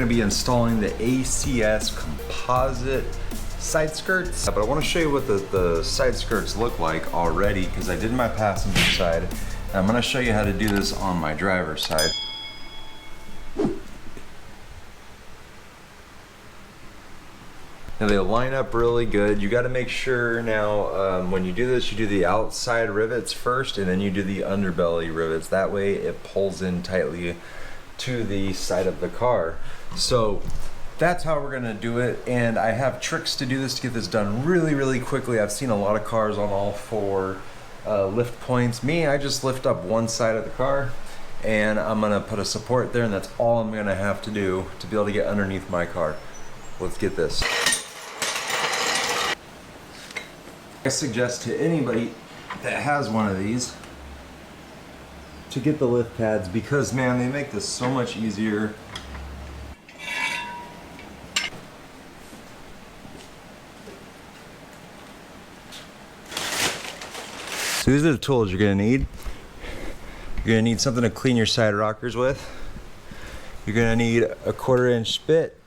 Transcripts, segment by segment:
gonna be installing the ACS composite side skirts. But I wanna show you what the side skirts look like already, because I did my passenger side. And I'm gonna show you how to do this on my driver's side. Now they line up really good. You gotta make sure now, when you do this, you do the outside rivets first, and then you do the underbelly rivets. That way it pulls in tightly to the side of the car. So that's how we're gonna do it, and I have tricks to do this to get this done really quickly. I've seen a lot of cars on all four lift points. Me, I just lift up one side of the car, and I'm gonna put a support there, and that's all I'm gonna have to do to be able to get underneath my car. Let's get this. I suggest to anybody that has one of these to get the lift pads, because man, they make this so much easier. So these are the tools you're gonna need. You're gonna need something to clean your side rockers with. You're gonna need a 1/4 inch spit,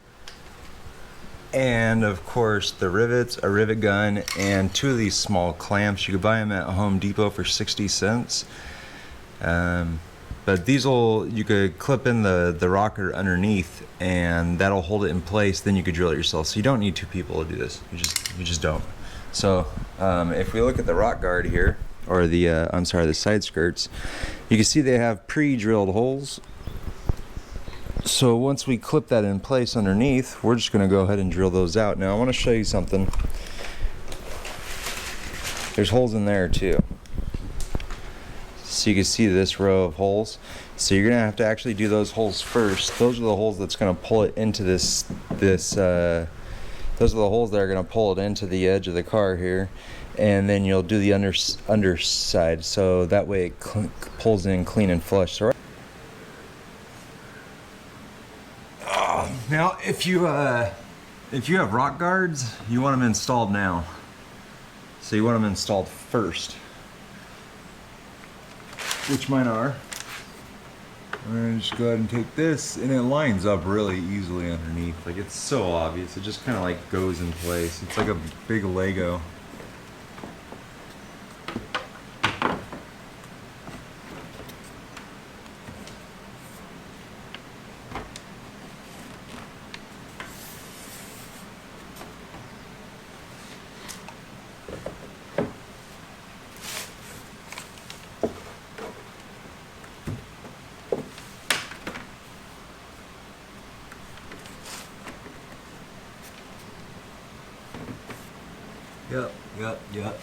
and of course the rivets, a rivet gun, and 2 of these small clamps. You could buy them at Home Depot for 60 cents. But these you could clip in the rocker underneath, and that'll hold it in place. Then you could drill it yourself. So you don't need 2 people to do this. You just don't. So if we look at the rock guard here, or the side skirts, you can see they have pre-drilled holes. So once we clip that in place underneath, we're just gonna go ahead and drill those out. Now I wanna show you something. There's holes in there too. So you can see this row of holes. So you're gonna have to actually do those holes first. Those are the holes that's gonna pull it into those are the holes that are gonna pull it into the edge of the car here. And then you'll do the underside, so that way it pulls in clean and flush. So now, if you have rock guards, you want them installed now. So you want them installed first, which mine are. I'm gonna just go ahead and take this, and it lines up really easily underneath. Like, it's so obvious. It just kind of like goes in place. It's like a big Lego. Yep.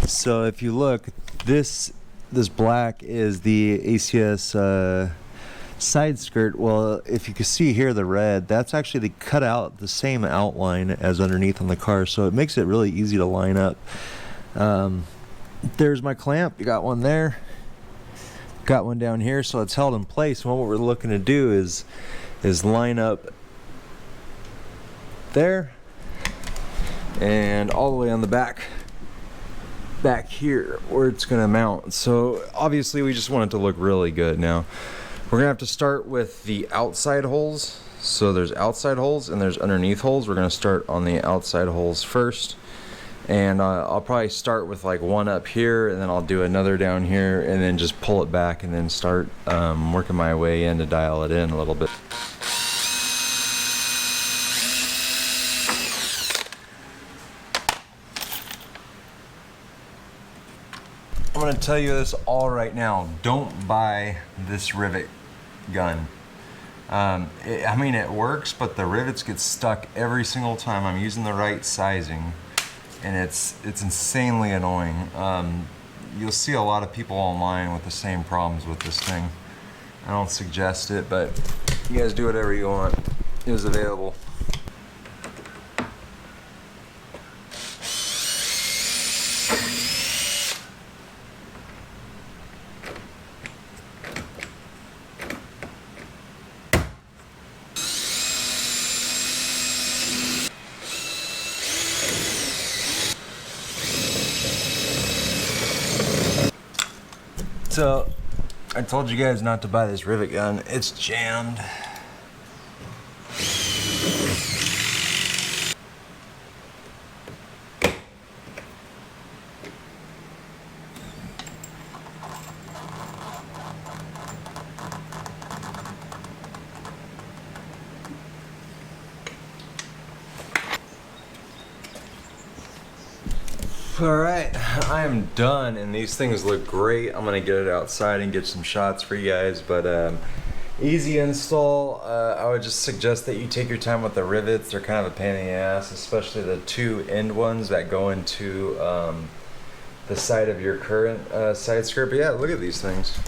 So if you look, this black is the ACS side skirt. Well, if you can see here, the red, that's actually cut out the same outline as underneath on the car, so it makes it really easy to line up. There's my clamp. You got one there, got one down here, so it's held in place. And what we're looking to do is line up there and all the way on the back here where it's gonna mount. So obviously we just want it to look really good. Now we're gonna have to start with the outside holes. So there's outside holes and there's underneath holes. We're gonna start on the outside holes first, and I'll probably start with like one up here, and then I'll do another down here, and then just pull it back, and then start working my way in to dial it in a little bit. I'm going to tell you this all right now. Don't buy this rivet gun. I mean, it works, but the rivets get stuck every single time. I'm using the right sizing, and it's insanely annoying. You'll see a lot of people online with the same problems with this thing. I don't suggest it, but you guys do whatever you want. It is available. So I told you guys not to buy this rivet gun. It's jammed. Alright, I am done and these things look great. I'm gonna get it outside and get some shots for you guys, but easy install. I would just suggest that you take your time with the rivets. They're kind of a pain in the ass, especially the two end ones that go into the side of your current side skirt. But yeah, look at these things.